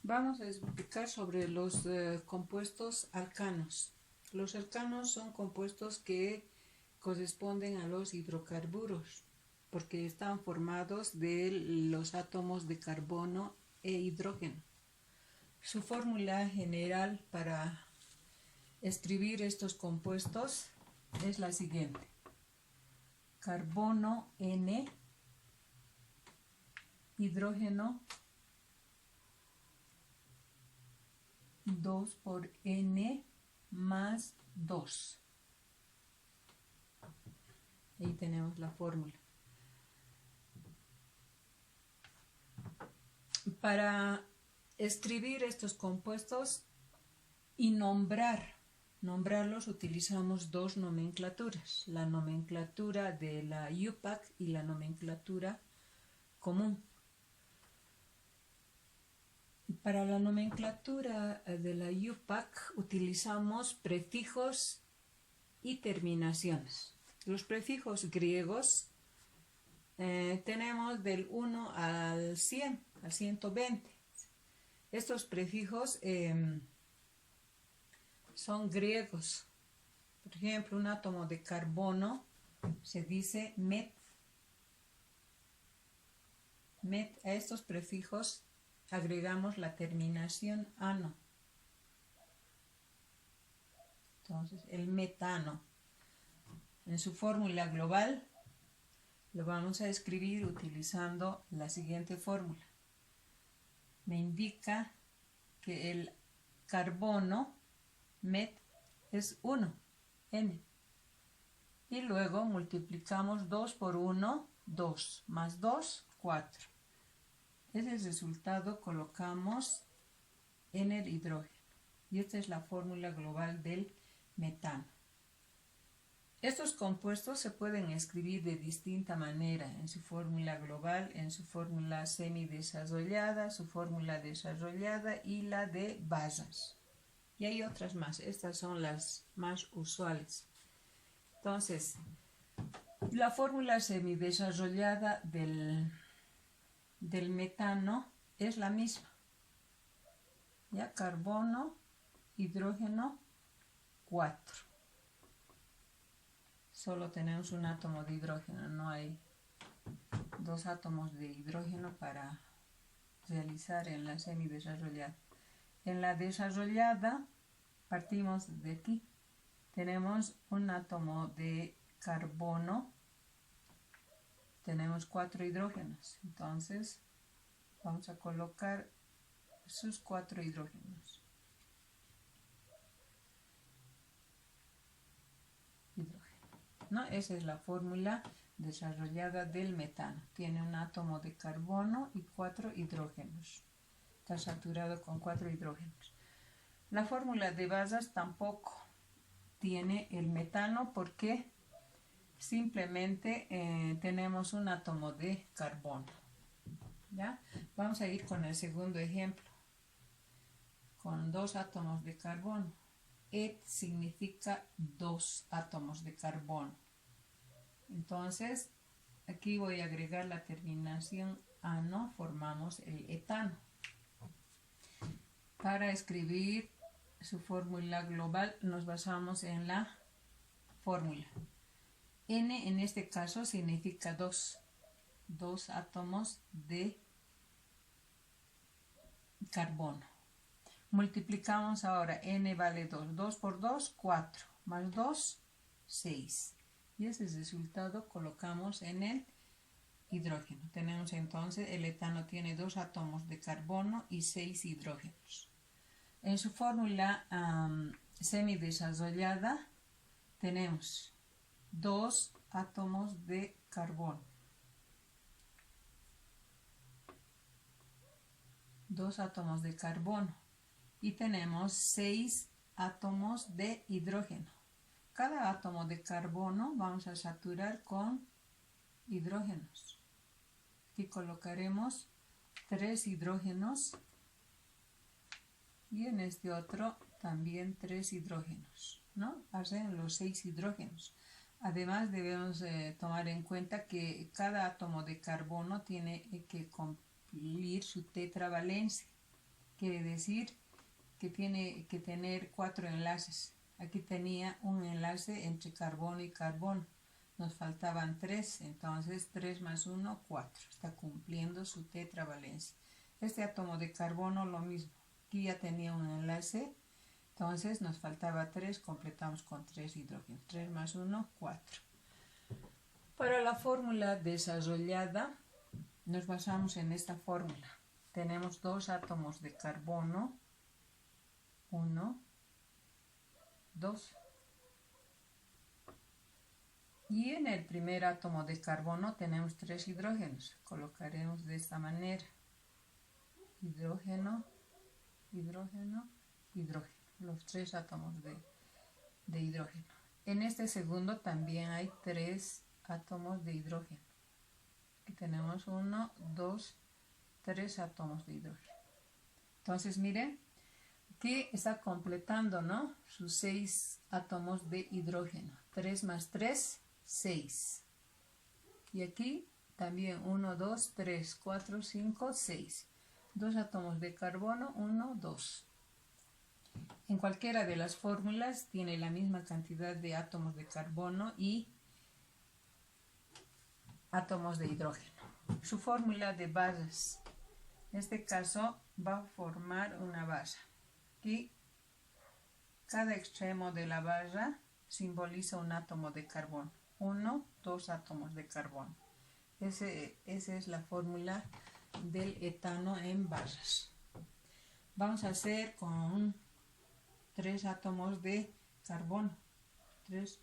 Vamos a explicar sobre los compuestos alcanos. Los alcanos son compuestos que corresponden a los hidrocarburos porque están formados de los átomos de carbono e hidrógeno. Su fórmula general para escribir estos compuestos es la siguiente: carbono N, hidrógeno 2 por N más 2. Ahí tenemos la fórmula. Para escribir estos compuestos y nombrarlos utilizamos dos nomenclaturas: la nomenclatura de la IUPAC y la nomenclatura común. Para la nomenclatura de la IUPAC utilizamos prefijos y terminaciones. Los prefijos griegos tenemos del 1 al 100, al 120. Estos prefijos son griegos. Por ejemplo, un átomo de carbono se dice met. A estos prefijos agregamos la terminación ano. Entonces, el metano, en su fórmula global, lo vamos a escribir utilizando la siguiente fórmula. Me indica que el carbono, met, es 1, N. Y luego multiplicamos 2 por 1, 2, más 2, 4. Ese resultado colocamos en el hidrógeno. Y esta es la fórmula global del metano. Estos compuestos se pueden escribir de distinta manera: en su fórmula global, en su fórmula semidesarrollada, su fórmula desarrollada y la de bazas. Y hay otras más, estas son las más usuales. Entonces, la fórmula semidesarrollada del metano es la misma. ¿Ya? Carbono, hidrógeno, 4. Solo tenemos un átomo de hidrógeno, no hay dos átomos de hidrógeno para realizar en la semidesarrollada. En la desarrollada partimos de aquí. Tenemos un átomo de carbono, tenemos 4 hidrógenos. Entonces vamos a colocar sus 4 hidrógenos. ¿No? Esa es la fórmula desarrollada del metano. Tiene un átomo de carbono y 4 hidrógenos. Está saturado con 4 hidrógenos. La fórmula de bazas tampoco tiene el metano porque simplemente tenemos un átomo de carbono. ¿Ya? Vamos a ir con el segundo ejemplo, con 2 átomos de carbono. Et significa 2 átomos de carbono. Entonces, aquí voy a agregar la terminación ano, formamos el etano. Para escribir su fórmula global nos basamos en la fórmula. N en este caso significa 2 átomos de carbono. Multiplicamos ahora, N vale 2. 2 por 2, 4. Más 2, 6. Y ese resultado colocamos en el hidrógeno. Tenemos entonces, el etano tiene 2 átomos de carbono y 6 hidrógenos. En su fórmula semidesarrollada tenemos 2 átomos de carbono. 2 átomos de carbono. Y tenemos 6 átomos de hidrógeno. Cada átomo de carbono vamos a saturar con hidrógenos. Aquí colocaremos 3 hidrógenos y en este otro también 3 hidrógenos, ¿no? Hacen los 6 hidrógenos. Además debemos tomar en cuenta que cada átomo de carbono tiene que cumplir su tetravalencia, quiere decir que tiene que tener 4 enlaces. Aquí tenía un enlace entre carbono y carbono. Nos faltaban 3, entonces 3 más 1, 4. Está cumpliendo su tetravalencia. Este átomo de carbono lo mismo. Aquí ya tenía un enlace, entonces nos faltaba 3, completamos con 3 hidrógenos. 3 más 1, 4. Para la fórmula desarrollada, nos basamos en esta fórmula. Tenemos 2 átomos de carbono. 1, 2. Y en el primer átomo de carbono tenemos 3 hidrógenos. Colocaremos de esta manera. Hidrógeno, hidrógeno, hidrógeno. Los 3 átomos de hidrógeno. En este segundo también hay 3 átomos de hidrógeno. Aquí tenemos 1, 2, 3 átomos de hidrógeno. Entonces, miren, aquí está completando, ¿no? Sus 6 átomos de hidrógeno. 3 más 3, 6. Y aquí también 1, 2, 3, 4, 5, 6. 2 átomos de carbono, 1, 2. En cualquiera de las fórmulas tiene la misma cantidad de átomos de carbono y átomos de hidrógeno. Su fórmula de basas. En este caso va a formar una barra. Aquí cada extremo de la barra simboliza un átomo de carbono. 1, 2 átomos de carbono. Esa es la fórmula del etano en barras. Vamos a hacer con 3 átomos de carbono. 3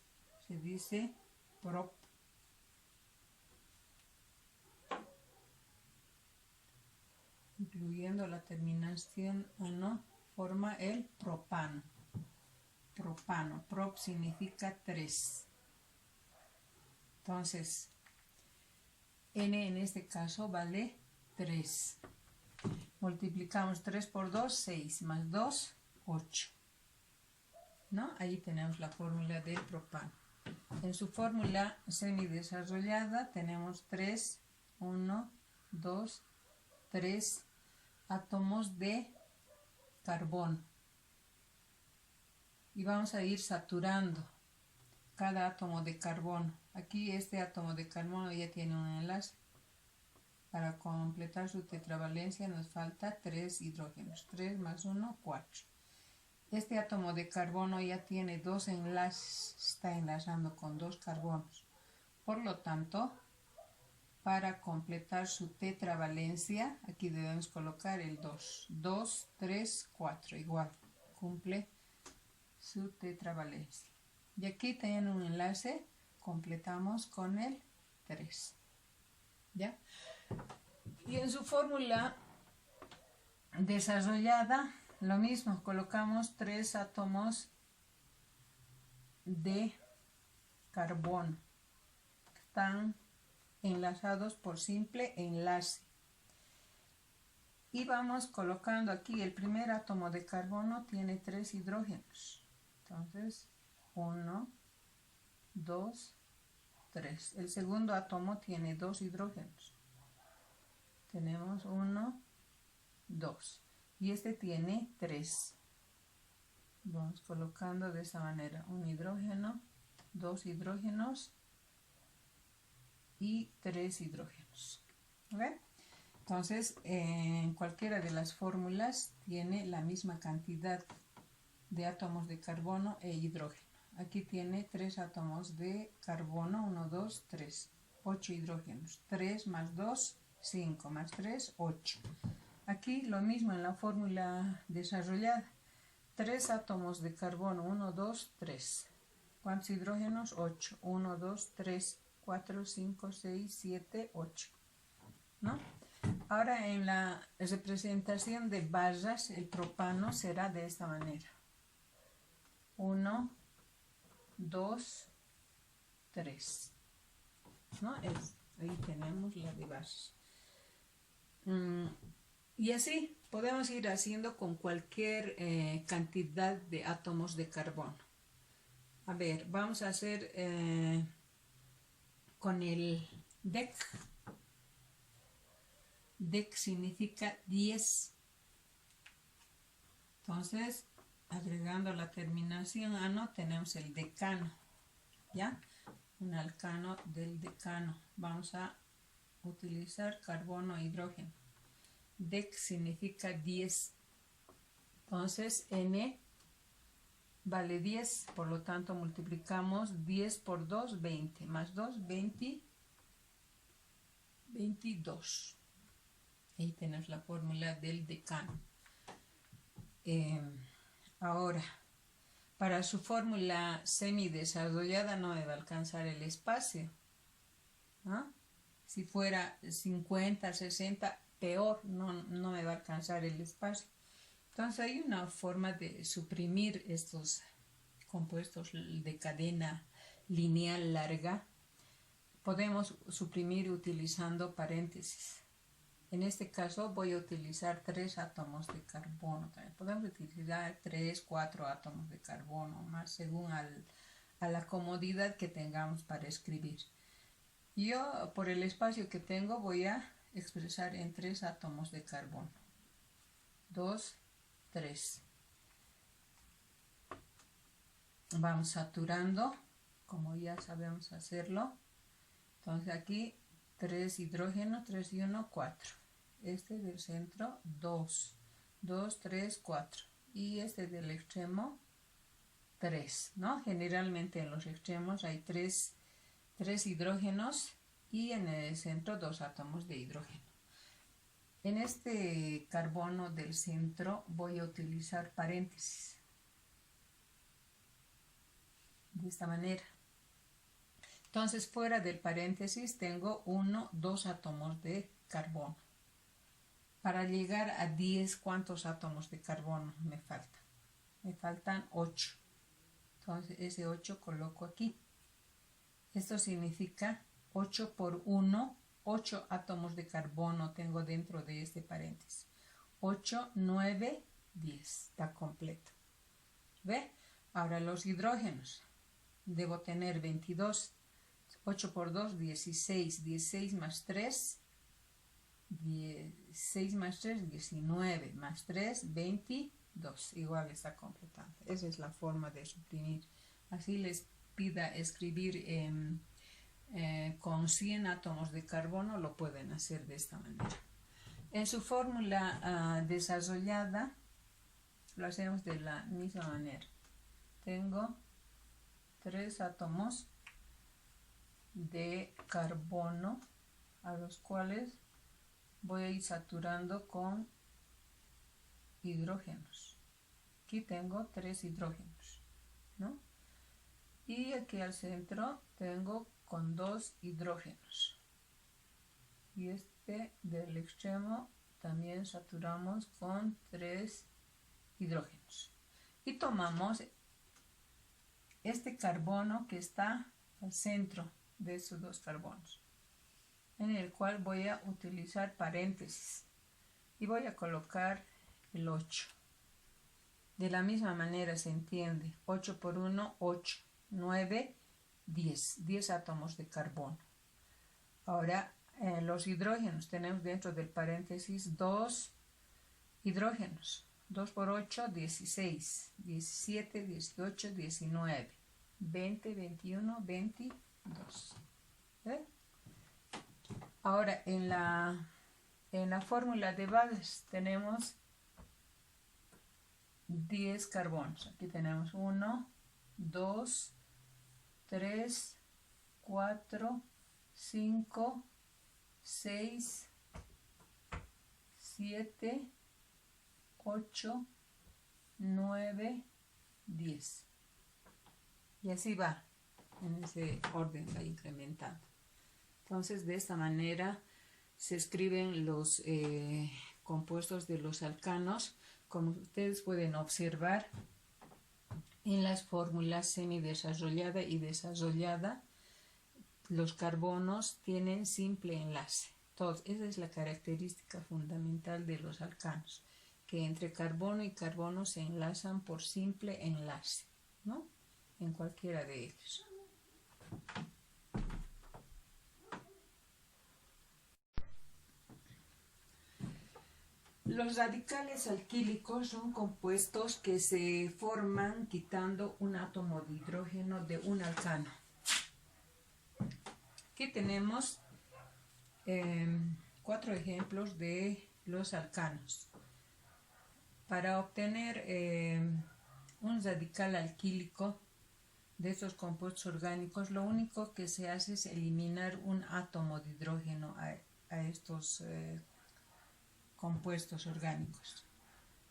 se dice prop. Incluyendo la terminación ano, forma el propano. Propano. Prop significa 3. Entonces, N en este caso vale 3. Multiplicamos 3 por 2, 6, más 2, 8. ¿No? Ahí tenemos la fórmula del propano. En su fórmula semidesarrollada tenemos 3, 1, 2, 3 átomos de carbono. Y vamos a ir saturando cada átomo de carbono. Aquí este átomo de carbono ya tiene un enlace. Para completar su tetravalencia nos falta 3 hidrógenos. 3 más 1, 4. Este átomo de carbono ya tiene 2 enlaces. Está enlazando con 2 carbonos. Por lo tanto, para completar su tetravalencia, aquí debemos colocar el 2. 2, 3, 4. Igual, cumple su tetravalencia. Y aquí tienen un enlace, completamos con el 3. ¿Ya? Y en su fórmula desarrollada, lo mismo, colocamos 3 átomos de carbono. Están enlazados por simple enlace. Y vamos colocando aquí, el primer átomo de carbono tiene 3 hidrógenos. Entonces, 1, 2, 3. El segundo átomo tiene 2 hidrógenos. Tenemos 1, 2. Y este tiene 3. Vamos colocando de esta manera. Un hidrógeno, 2 hidrógenos y 3 hidrógenos. ¿Okay? Entonces, en cualquiera de las fórmulas tiene la misma cantidad de átomos de carbono e hidrógeno. Aquí tiene 3 átomos de carbono, 1, 2, 3, 8 hidrógenos. 3 más 2, 5, más 3, 8. Aquí lo mismo en la fórmula desarrollada. 3 átomos de carbono, 1, 2, 3. ¿Cuántos hidrógenos? 8. 1, 2, 3, 4, 5, 6, 7, 8. ¿No? Ahora en la representación de barras, el propano será de esta manera. 1, 2, 3. ¿No? Ahí tenemos la de barras. Y así podemos ir haciendo con cualquier cantidad de átomos de carbono. A ver, vamos a hacer con el DEC. DEC significa 10. Entonces, agregando la terminación ano, tenemos el decano, ¿ya? Un alcano del decano. Vamos a utilizar carbono e hidrógeno. Dec significa 10. Entonces, N vale 10, por lo tanto multiplicamos 10 por 2, 20, más 2, 20, 22. Ahí tenemos la fórmula del decano. Ahora, para su fórmula semidesarrollada no me va a alcanzar el espacio, ¿no? Si fuera 50, 60, peor, no me va a alcanzar el espacio. Entonces hay una forma de suprimir estos compuestos de cadena lineal larga. Podemos suprimir utilizando paréntesis. En este caso voy a utilizar 3 átomos de carbono. También podemos utilizar 3, 4 átomos de carbono, más según a la comodidad que tengamos para escribir. Yo, por el espacio que tengo, voy a expresar en 3 átomos de carbono. 2, 3. Vamos saturando, como ya sabemos hacerlo. Entonces aquí 3 hidrógenos, 3 y 1, 4. Este del centro, 2. 2, 3, 4. Y este del extremo, 3, ¿no? Generalmente en los extremos hay 3 hidrógenos y en el centro 2 átomos de hidrógeno. En este carbono del centro voy a utilizar paréntesis. De esta manera. Entonces, fuera del paréntesis tengo 1, 2 átomos de carbono. Para llegar a 10, ¿cuántos átomos de carbono me faltan? Me faltan 8. Entonces, ese 8 coloco aquí. Esto significa 8 por 1, 8 átomos de carbono tengo dentro de este paréntesis. 8, 9, 10. Está completo. ¿Ve? Ahora los hidrógenos. Debo tener 22. 8 por 2, 16. 16 más 3, 16 más 3, 19. Más 3, 22. Igual está completando. Esa es la forma de suprimir. Así les pida escribir con 100 átomos de carbono, lo pueden hacer de esta manera. En su fórmula desarrollada, lo hacemos de la misma manera. Tengo 3 átomos de carbono a los cuales voy a ir saturando con hidrógenos. Aquí tengo 3 hidrógenos, ¿no? Y aquí al centro tengo con 2 hidrógenos. Y este del extremo también saturamos con 3 hidrógenos. Y tomamos este carbono que está al centro de esos 2 carbonos, en el cual voy a utilizar paréntesis y voy a colocar el 8. De la misma manera se entiende, 8 por 1, 8, 9, 10, 10 átomos de carbono. Ahora los hidrógenos, tenemos dentro del paréntesis 2 hidrógenos, 2 por 8, 16, 17, 18, 19, 20, 21, 22. ¿Eh? Ahora en la fórmula de Wallace tenemos 10 carbonos. Aquí tenemos 1, 2, 3, 4, 5, 6, 7, 8, 9, 10. Y así va, en ese orden va incrementando. Entonces, de esta manera se escriben los compuestos de los alcanos. Como ustedes pueden observar, en las fórmulas semidesarrollada y desarrollada, los carbonos tienen simple enlace. Entonces, esa es la característica fundamental de los alcanos, que entre carbono y carbono se enlazan por simple enlace, ¿no? En cualquiera de ellos. Los radicales alquílicos son compuestos que se forman quitando un átomo de hidrógeno de un alcano. Aquí tenemos 4 ejemplos de los alcanos. Para obtener un radical alquílico de estos compuestos orgánicos, lo único que se hace es eliminar un átomo de hidrógeno a estos compuestos orgánicos.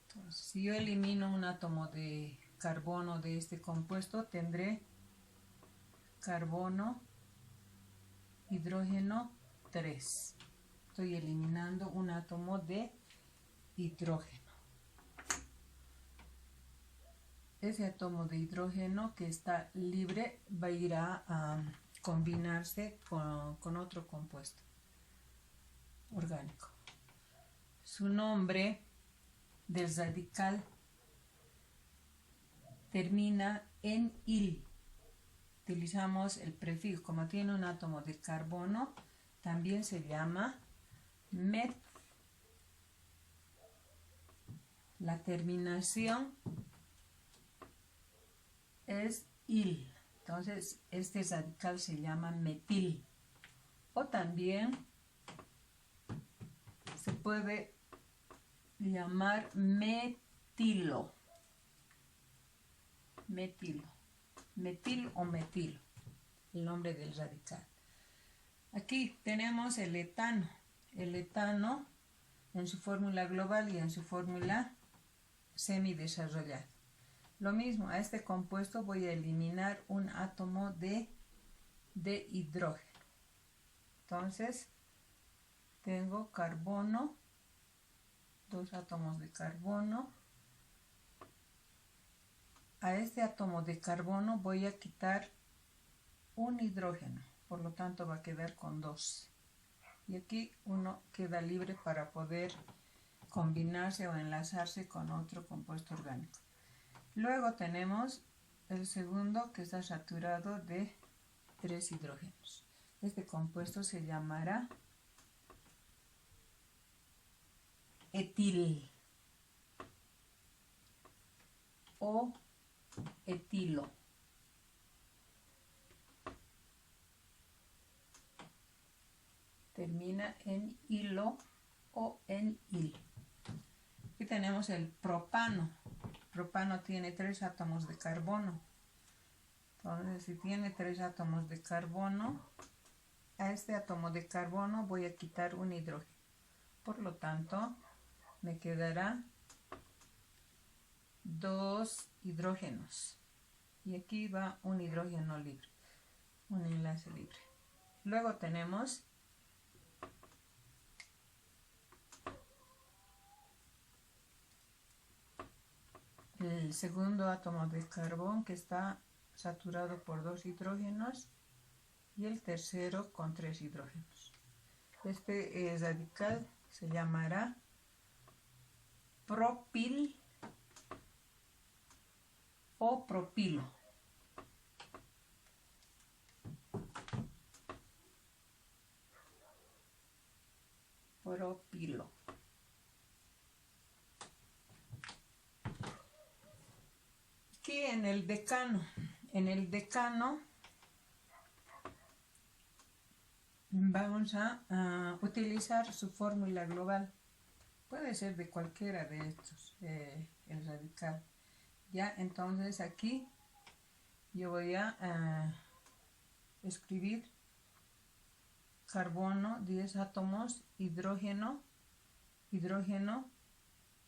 Entonces, si yo elimino un átomo de carbono de este compuesto, tendré carbono, hidrógeno 3. Estoy eliminando un átomo de hidrógeno. Ese átomo de hidrógeno que está libre va a ir a combinarse con otro compuesto orgánico. Su nombre del radical termina en -il. Utilizamos el prefijo, como tiene un átomo de carbono, también se llama met. La terminación es -il. Entonces, este radical se llama metil. O también se puede llamar metilo. Metilo. Metil o metilo. El nombre del radical. Aquí tenemos el etano. El etano en su fórmula global y en su fórmula semidesarrollada. Lo mismo, a este compuesto voy a eliminar un átomo de hidrógeno. Entonces, tengo carbono, 2 átomos de carbono. A este átomo de carbono voy a quitar un hidrógeno, por lo tanto va a quedar con 2. Y aquí uno queda libre para poder combinarse o enlazarse con otro compuesto orgánico. Luego tenemos el segundo, que está saturado de 3 hidrógenos. Este compuesto se llamará etil o etilo. Termina en hilo o en il. Aquí tenemos el propano. El propano tiene 3 átomos de carbono. Entonces, si tiene 3 átomos de carbono, a este átomo de carbono voy a quitar un hidrógeno. Por lo tanto, me quedará 2 hidrógenos. Y aquí va un hidrógeno libre, un enlace libre. Luego tenemos el segundo átomo de carbón, que está saturado por 2 hidrógenos, y el tercero con 3 hidrógenos. Este radical se llamará propil o propilo. Propilo. Aquí en el decano vamos a utilizar su fórmula global. Puede ser de cualquiera de estos, el radical. Ya, entonces aquí yo voy a escribir carbono, 10 átomos, hidrógeno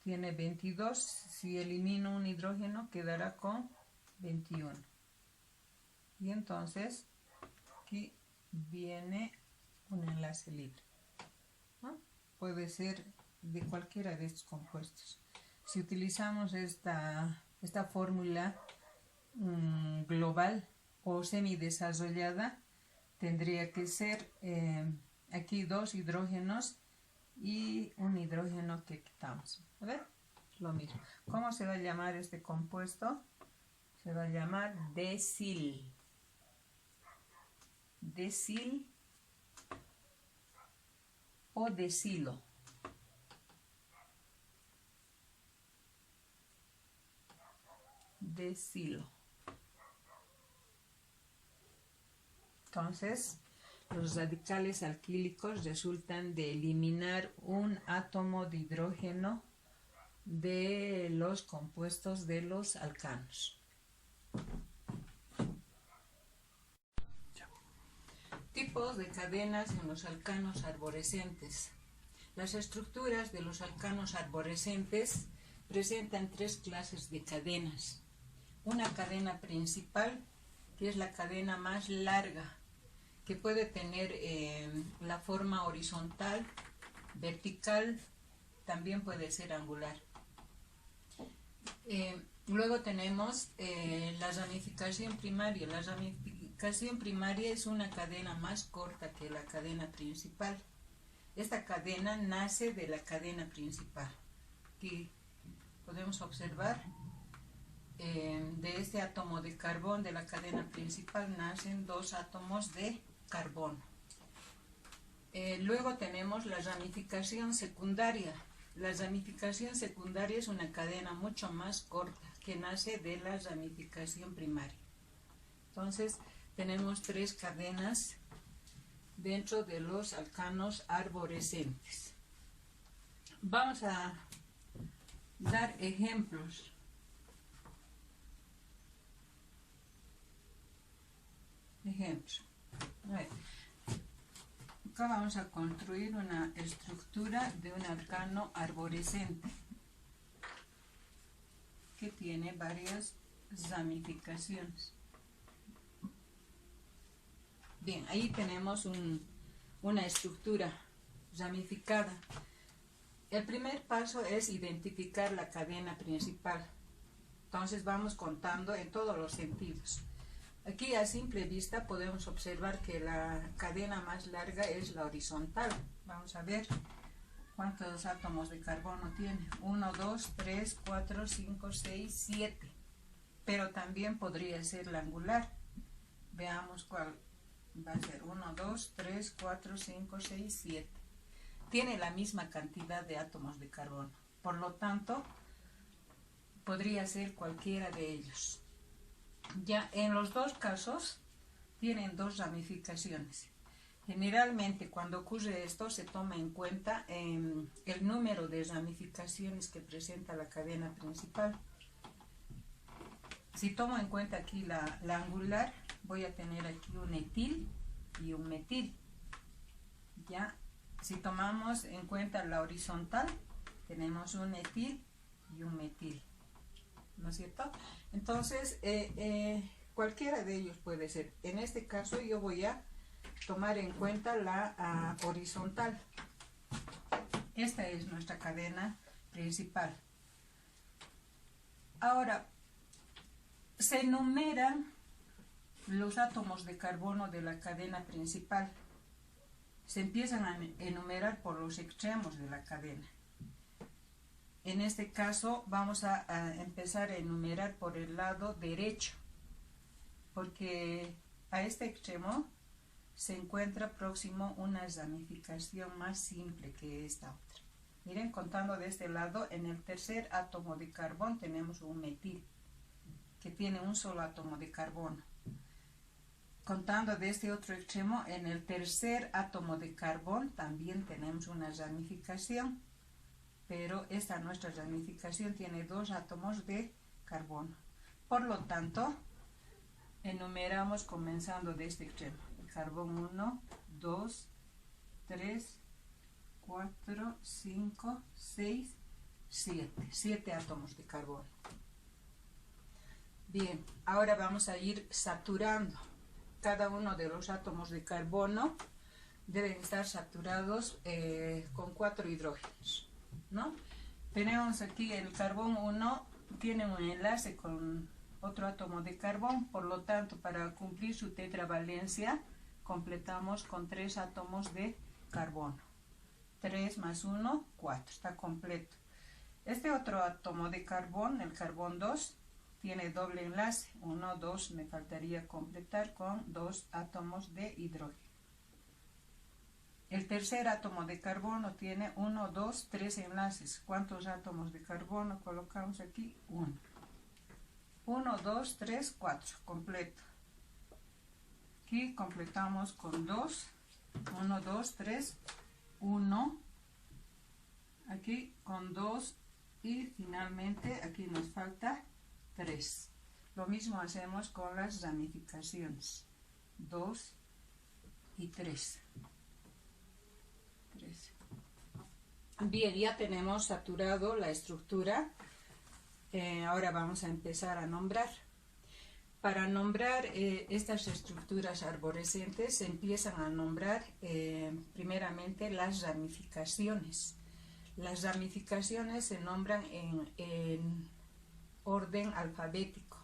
tiene 22, si elimino un hidrógeno quedará con 21. Y entonces aquí viene un enlace libre, ¿no? Puede ser de cualquiera de estos compuestos. Si utilizamos esta fórmula global o semidesarrollada, tendría que ser aquí 2 hidrógenos y un hidrógeno que quitamos. A ver, lo mismo. ¿Cómo se va a llamar este compuesto? Se va a llamar desil. Desil o decilo. de silo. Entonces, los radicales alquílicos resultan de eliminar un átomo de hidrógeno de los compuestos de los alcanos. Tipos de cadenas en los alcanos arborescentes. Las estructuras de los alcanos arborescentes presentan tres clases de cadenas. Una cadena principal, que es la cadena más larga, que puede tener la forma horizontal, vertical, también puede ser angular. Luego tenemos la ramificación primaria. La ramificación primaria es una cadena más corta que la cadena principal. Esta cadena nace de la cadena principal. Aquí podemos observar de este átomo de carbón de la cadena principal nacen dos átomos de carbono. Luego tenemos la ramificación secundaria. La ramificación secundaria es una cadena mucho más corta que nace de la ramificación primaria. Entonces tenemos tres cadenas dentro de los alcanos arborescentes. Vamos a dar ejemplos. Acá vamos a construir una estructura de un alcano arborescente que tiene varias ramificaciones. Bien, ahí tenemos una estructura ramificada. El primer paso es identificar la cadena principal. Entonces vamos contando en todos los sentidos. Aquí a simple vista podemos observar que la cadena más larga es la horizontal. Vamos a ver cuántos átomos de carbono tiene. 1, 2, 3, 4, 5, 6, 7. Pero también podría ser la angular. Veamos cuál va a ser. 1, 2, 3, 4, 5, 6, 7. Tiene la misma cantidad de átomos de carbono. Por lo tanto, podría ser cualquiera de ellos. Ya en los dos casos tienen dos ramificaciones. Generalmente cuando ocurre esto se toma en cuenta el número de ramificaciones que presenta la cadena principal. Si tomo en cuenta aquí la angular, voy a tener aquí un etil y un metil. Ya, si tomamos en cuenta la horizontal, tenemos un etil y un metil. ¿No es cierto? Entonces, cualquiera de ellos puede ser. En este caso yo voy a tomar en cuenta la horizontal. Esta es nuestra cadena principal. Ahora, se enumeran los átomos de carbono de la cadena principal. Se empiezan a enumerar por los extremos de la cadena. En este caso vamos a empezar a enumerar por el lado derecho, porque a este extremo se encuentra próximo una ramificación más simple que esta otra. Miren, contando de este lado, en el tercer átomo de carbón tenemos un metil, que tiene un solo átomo de carbono. Contando de este otro extremo, en el tercer átomo de carbón también tenemos una ramificación, pero esta nuestra ramificación tiene dos átomos de carbono. Por lo tanto, enumeramos comenzando de este extremo. Carbón 1, 2, 3, 4, 5, 6, 7. 7 átomos de carbono. Bien, ahora vamos a ir saturando. Cada uno de los átomos de carbono deben estar saturados con 4 hidrógenos, ¿no? Tenemos aquí el carbón 1, tiene un enlace con otro átomo de carbón, por lo tanto, para cumplir su tetravalencia, completamos con 3 átomos de carbono. 3 más 1, 4, está completo. Este otro átomo de carbón, el carbón 2, tiene doble enlace, 1, 2, me faltaría completar con 2 átomos de hidrógeno. El tercer átomo de carbono tiene 1, 2, 3 enlaces. ¿Cuántos átomos de carbono colocamos aquí? 1. 1, 2, 3, 4, completo. Aquí completamos con 2, 1, 2, 3, 1, aquí con 2 y finalmente aquí nos falta 3. Lo mismo hacemos con las ramificaciones, 2 y 3. Bien, ya tenemos saturado la estructura. Ahora vamos a empezar a nombrar. Para nombrar estas estructuras arborescentes se empiezan a nombrar primeramente las ramificaciones. Las ramificaciones se nombran en orden alfabético.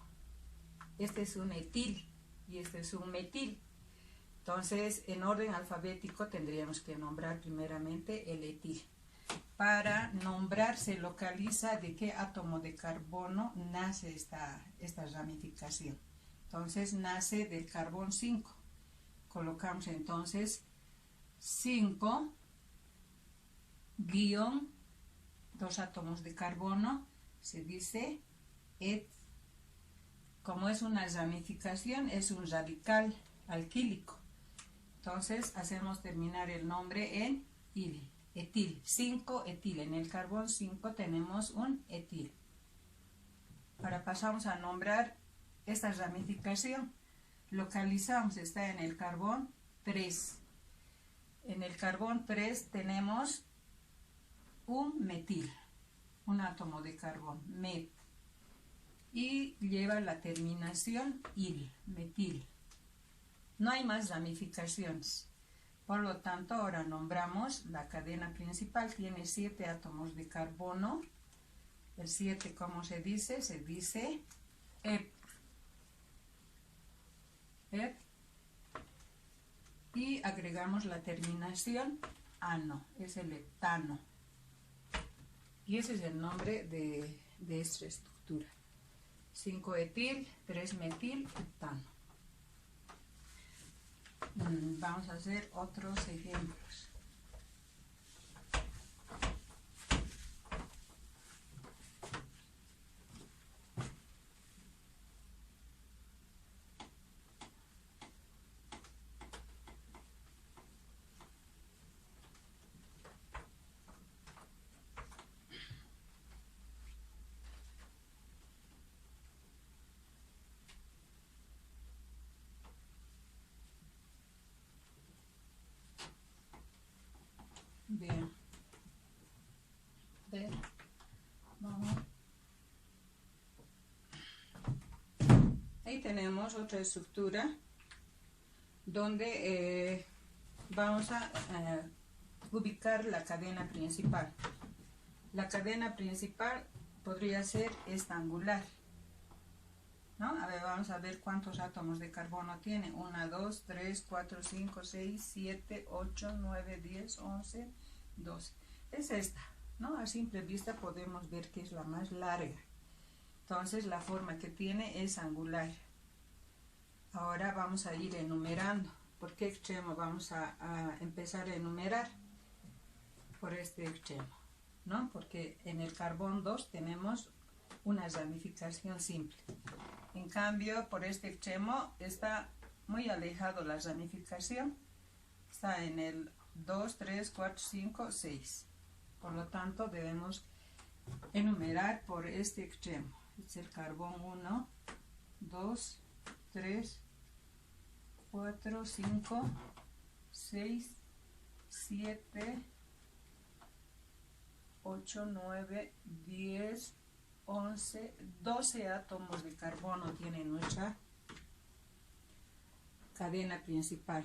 Este es un etil y este es un metil. Entonces, en orden alfabético tendríamos que nombrar primeramente el etil. Para nombrar se localiza de qué átomo de carbono nace esta ramificación. Entonces nace del carbón 5. Colocamos entonces 5 guión 2 átomos de carbono, se dice et. Como es una ramificación, es un radical alquílico. Entonces hacemos terminar el nombre en il. Etil, 5 etil. En el carbón 5 tenemos un etil. Ahora pasamos a nombrar esta ramificación. Localizamos, está en el carbón 3. En el carbón 3 tenemos un metil, un átomo de carbón, met. Y lleva la terminación il, metil. No hay más ramificaciones. Por lo tanto, ahora nombramos la cadena principal. Tiene 7 átomos de carbono. El 7, ¿cómo se dice? Se dice ep. Ep. Y agregamos la terminación ano. Es el heptano. Y ese es el nombre de esta estructura. 5 etil, 3 metil, heptano. Vamos a hacer otros ejemplos. Bien. Vamos. Ahí tenemos otra estructura donde vamos a ubicar la cadena principal. La cadena principal podría ser esta angular, ¿no? A ver, vamos a ver cuántos átomos de carbono tiene. 1, 2, 3, 4, 5, 6, 7, 8, 9, 10, 11, 12. Es esta, ¿no? A simple vista podemos ver que es la más larga. Entonces la forma que tiene es angular. Ahora vamos a ir enumerando. ¿Por qué extremo? Vamos a empezar a enumerar por este extremo, ¿no? Porque en el carbón 2 tenemos una ramificación simple. En cambio, por este extremo está muy alejado la ramificación. Está en el 2, 3, 4, 5, 6. Por lo tanto, debemos enumerar por este extremo. Es el carbón 1, 2, 3, 4, 5, 6, 7, 8, 9, 10, 11, 12 átomos de carbono tiene nuestra cadena principal.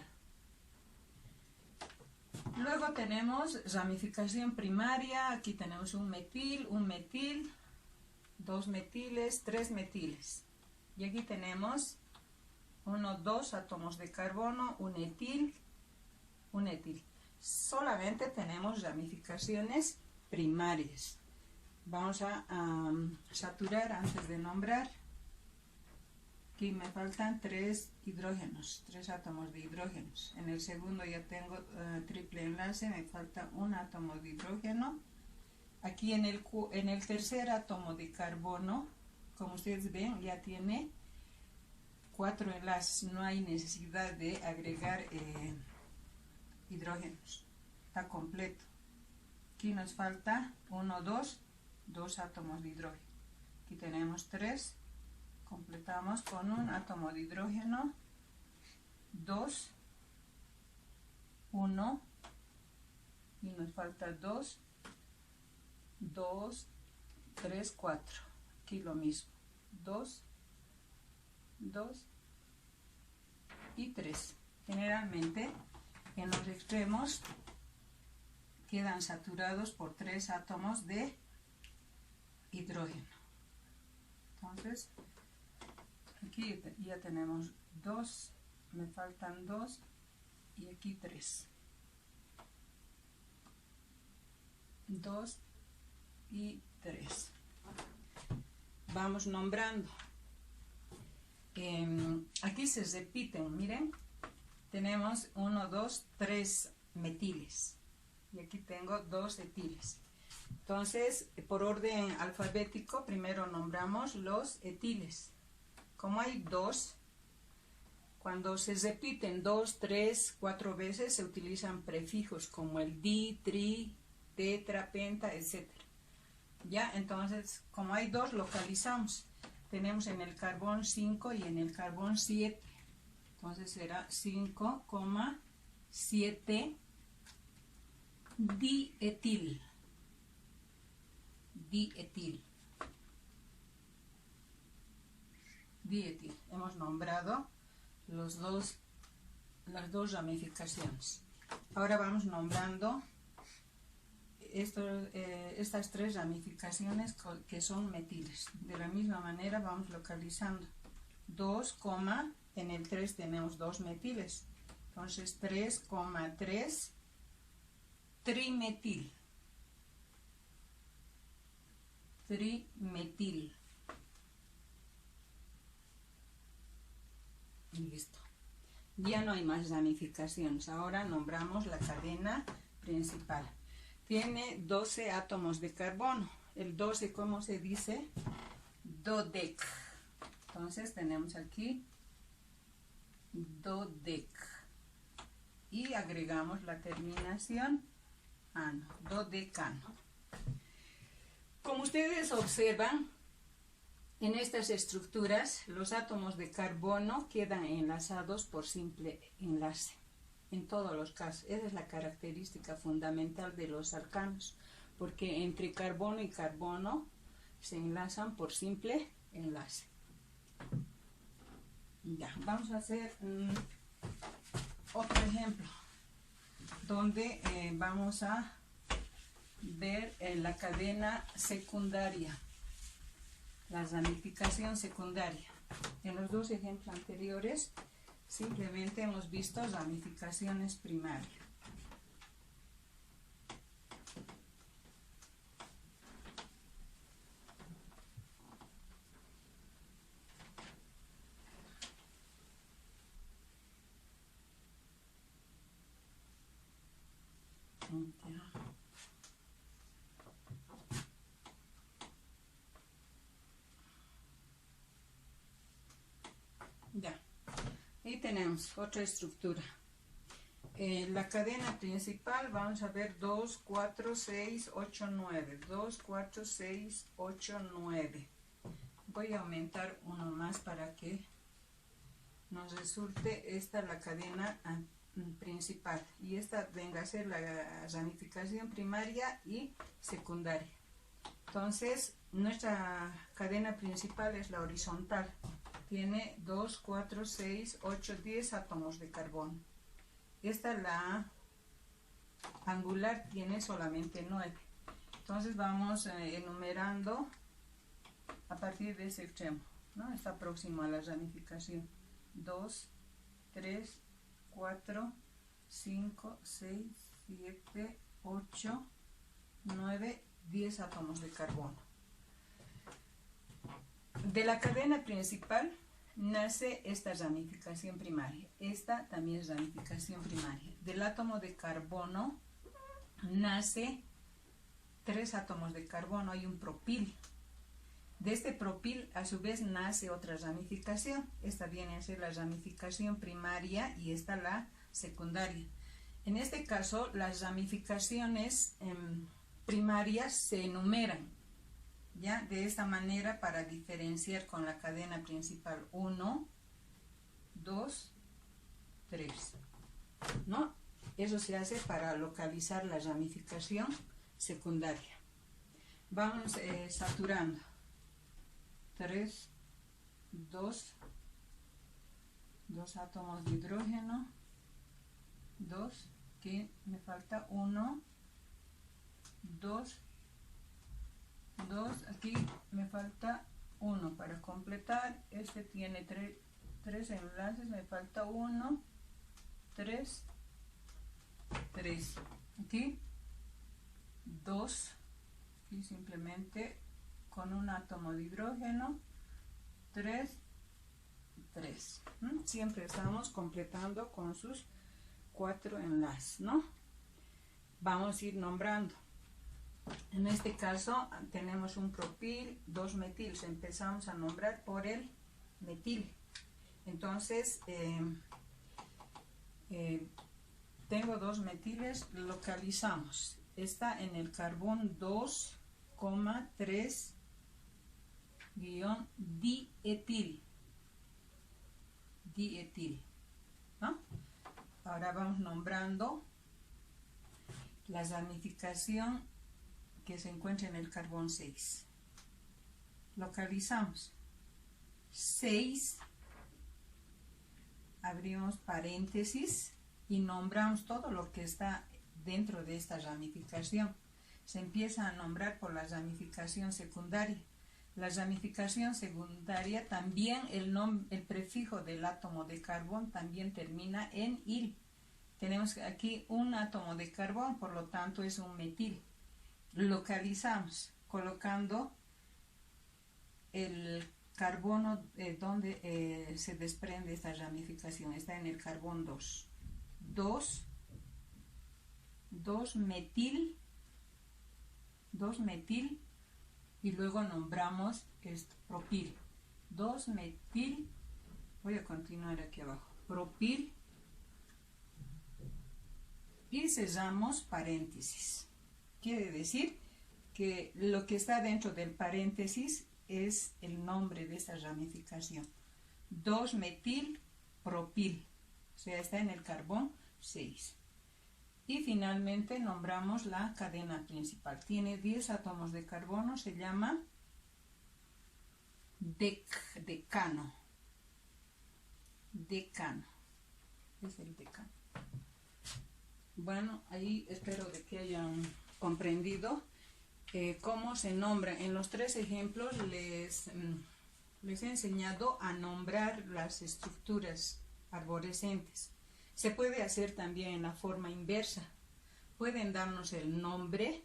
Luego tenemos ramificación primaria. Aquí tenemos un metil, 2 metiles, 3 metiles. Y aquí tenemos 1, 2 átomos de carbono, un etil. Solamente tenemos ramificaciones primarias. Vamos a saturar antes de nombrar. Aquí me faltan 3 hidrógenos, 3 átomos de hidrógenos. En el segundo ya tengo triple enlace, me falta un átomo de hidrógeno. Aquí en el tercer átomo de carbono como ustedes ven, ya tiene 4 enlaces, no hay necesidad de agregar hidrógenos, está completo. Aquí nos falta 1, 2 átomos de hidrógeno. Aquí tenemos 3, completamos con un átomo de hidrógeno, 2, 1, y nos falta 2, 2, 3, 4. Aquí lo mismo, 2, 2 y 3. Generalmente en los extremos quedan saturados por 3 átomos de hidrógeno. Entonces aquí ya tenemos 2, me faltan 2 y aquí 3. 2 y 3. Vamos nombrando. Aquí se repiten, miren, tenemos 1, 2, 3 metiles y aquí tengo 2 etiles. Entonces, por orden alfabético, primero nombramos los etiles. Como hay 2, cuando se repiten 2, 3, 4 veces, se utilizan prefijos como el di, tri, tetra, penta, etc. Ya, entonces, como hay 2, localizamos. Tenemos en el carbón 5 y en el carbón 7. Entonces será 5,7 dietil. Dietil. Dietil. Hemos nombrado las dos ramificaciones. Ahora vamos nombrando estas 3 ramificaciones que son metiles. De la misma manera vamos localizando 2, en el 3 tenemos 2 metiles. Entonces 3,3 trimetil. Trimetil. Listo. Ya no hay más ramificaciones. Ahora nombramos la cadena principal. Tiene 12 átomos de carbono. El 12, ¿cómo se dice? Dodec. Entonces tenemos aquí dodec. Y agregamos la terminación ano, dodecano. Como ustedes observan, en estas estructuras los átomos de carbono quedan enlazados por simple enlace. En todos los casos, esa es la característica fundamental de los alcanos, porque entre carbono y carbono se enlazan por simple enlace. Ya, vamos a hacer otro ejemplo, donde vamos a ver la cadena secundaria, la ramificación secundaria. En los 2 ejemplos anteriores, simplemente hemos visto ramificaciones primarias. Ya. Y tenemos otra estructura. La cadena principal, vamos a ver 2, 4, 6, 8, 9. 2, 4, 6, 8, 9. Voy a aumentar uno más para que nos resulte esta la cadena principal. Y esta venga a ser la ramificación primaria y secundaria. Entonces, nuestra cadena principal es la horizontal. Tiene 2, 4, 6, 8, 10 átomos de carbono. Esta, la angular, tiene solamente 9. Entonces vamos enumerando a partir de ese extremo, ¿no? Está próximo a la ramificación. 2, 3, 4, 5, 6, 7, 8, 9, 10 átomos de carbono. De la cadena principal nace esta ramificación primaria. Esta también es ramificación primaria. Del átomo de carbono nace 3 átomos de carbono. Hay un propil. De este propil, a su vez, nace otra ramificación. Esta viene a ser la ramificación primaria y esta la secundaria. En este caso, las ramificaciones primarias se enumeran, ¿ya? De esta manera, para diferenciar con la cadena principal 1, 2, 3, ¿no? Eso se hace para localizar la ramificación secundaria. Vamos saturando. 3, 2 átomos de hidrógeno, 2, aquí me falta 1, 2, aquí me falta 1 para completar. Este tiene 3 enlaces, me falta 1, 3, aquí 2, aquí simplemente con un átomo de hidrógeno, 3. Siempre estamos completando con sus 4 enlaces, ¿no? Vamos a ir nombrando. En este caso tenemos un propil, 2 metiles. Empezamos a nombrar por el metil. Entonces, tengo 2 metiles, localizamos. Está en el carbón 2,3 dietil, ¿no? Ahora vamos nombrando la ramificación que se encuentra en el carbón 6. Localizamos 6, abrimos paréntesis y nombramos todo lo que está dentro de esta ramificación. Se empieza a nombrar por la ramificación secundaria. La ramificación secundaria también, el prefijo del átomo de carbón también termina en il. Tenemos aquí un átomo de carbón, por lo tanto es un metil. Localizamos colocando el carbono donde se desprende esta ramificación. Está en el carbón 2. 2 metil, y luego nombramos este propil. 2 metil, voy a continuar aquí abajo, propil, y cerramos paréntesis. Quiere decir que lo que está dentro del paréntesis es el nombre de esta ramificación. 2 metil propil, o sea, está en el carbón 6. Y finalmente nombramos la cadena principal. Tiene 10 átomos de carbono, se llama decano. Es el decano. Bueno, ahí espero de que hayan comprendido cómo se nombra. En los 3 ejemplos les he enseñado a nombrar las estructuras arborescentes. Se puede hacer también en la forma inversa. Pueden darnos el nombre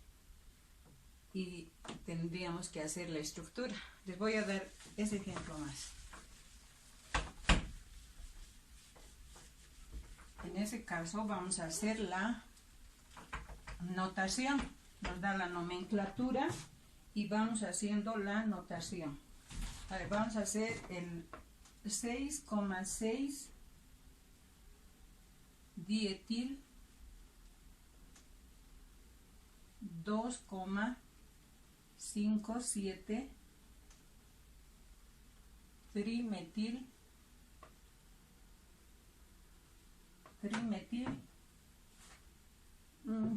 y tendríamos que hacer la estructura. Les voy a dar ese ejemplo más. En ese caso vamos a hacer la notación. Nos da la nomenclatura y vamos haciendo la notación. A ver, vamos a hacer el 6,6 dietil, 2,57 trimetil,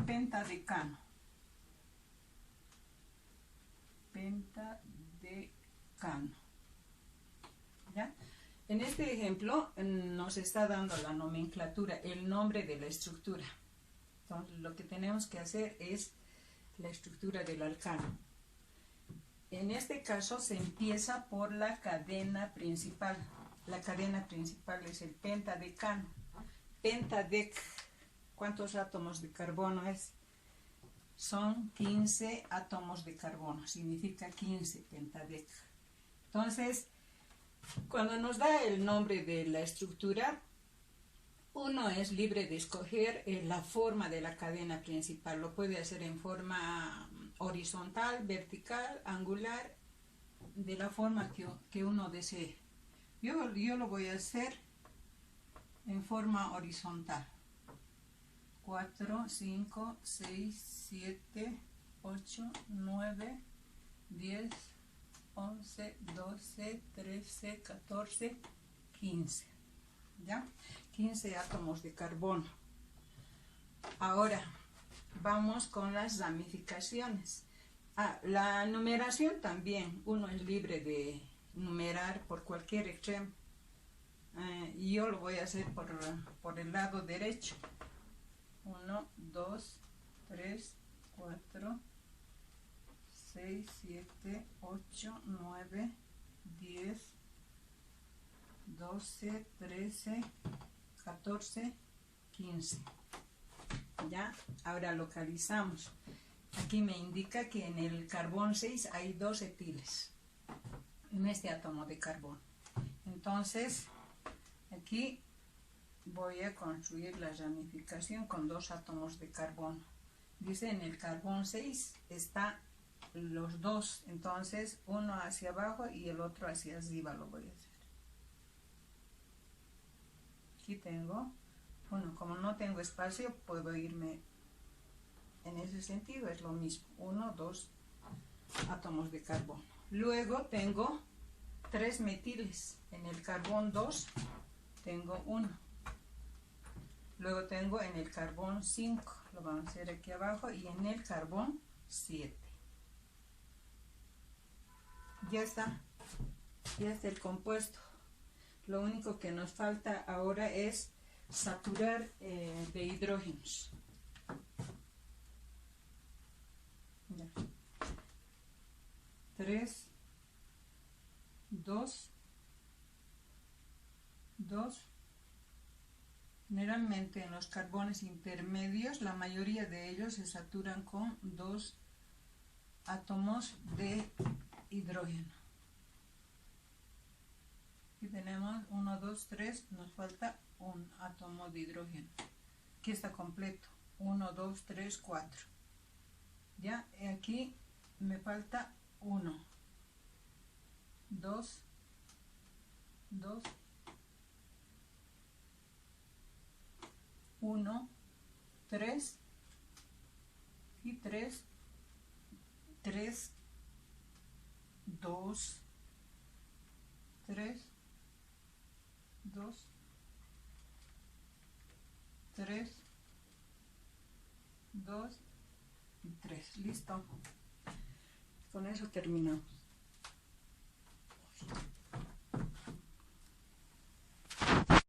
pentadecano. ¿Ya? En este ejemplo nos está dando la nomenclatura, el nombre de la estructura. Entonces lo que tenemos que hacer es la estructura del alcano. En este caso se empieza por la cadena principal. La cadena principal es el pentadecano. Pentadec, ¿cuántos átomos de carbono es? Son 15 átomos de carbono, significa 15 pentadec. Entonces, cuando nos da el nombre de la estructura, uno es libre de escoger la forma de la cadena principal. Lo puede hacer en forma horizontal, vertical, angular, de la forma que uno desee. Yo lo voy a hacer en forma horizontal. 4, 5, 6, 7, 8, 9, 10, 11, 12, 13, 14, 15. ¿Ya? 15 átomos de carbono. Ahora vamos con las ramificaciones. La numeración también, uno es libre de numerar por cualquier extremo. Y yo lo voy a hacer por el lado derecho. 1, 2, 3, 4, 6, 7, 8, 9, 10, 12, 13, 14, 15. Ya, ahora localizamos. Aquí me indica que en el carbón 6 hay 2 etiles en este átomo de carbono. Entonces, aquí voy a construir la ramificación con 2 átomos de carbono. Dice en el carbón 6 está los 2, entonces uno hacia abajo y el otro hacia arriba lo voy a hacer. Aquí tengo, bueno, como no tengo espacio, puedo irme en ese sentido, es lo mismo, 1, 2 átomos de carbono. Luego tengo 3 metiles, en el carbón 2 tengo 1. Luego tengo en el carbón 5, lo vamos a hacer aquí abajo, y en el carbón 7. Ya está el compuesto. Lo único que nos falta ahora es saturar de hidrógenos. Ya. 3, 2, 2. Generalmente en los carbones intermedios la mayoría de ellos se saturan con 2 átomos de hidrógeno. Aquí tenemos 1, 2, 3, nos falta un átomo de hidrógeno. Aquí está completo, 1, 2, 3, 4. Ya, aquí me falta 1, 2, 2, 1, 3 y 3, 3, 2, 3, 2, 3, 2 y 3. Listo. Con eso terminamos.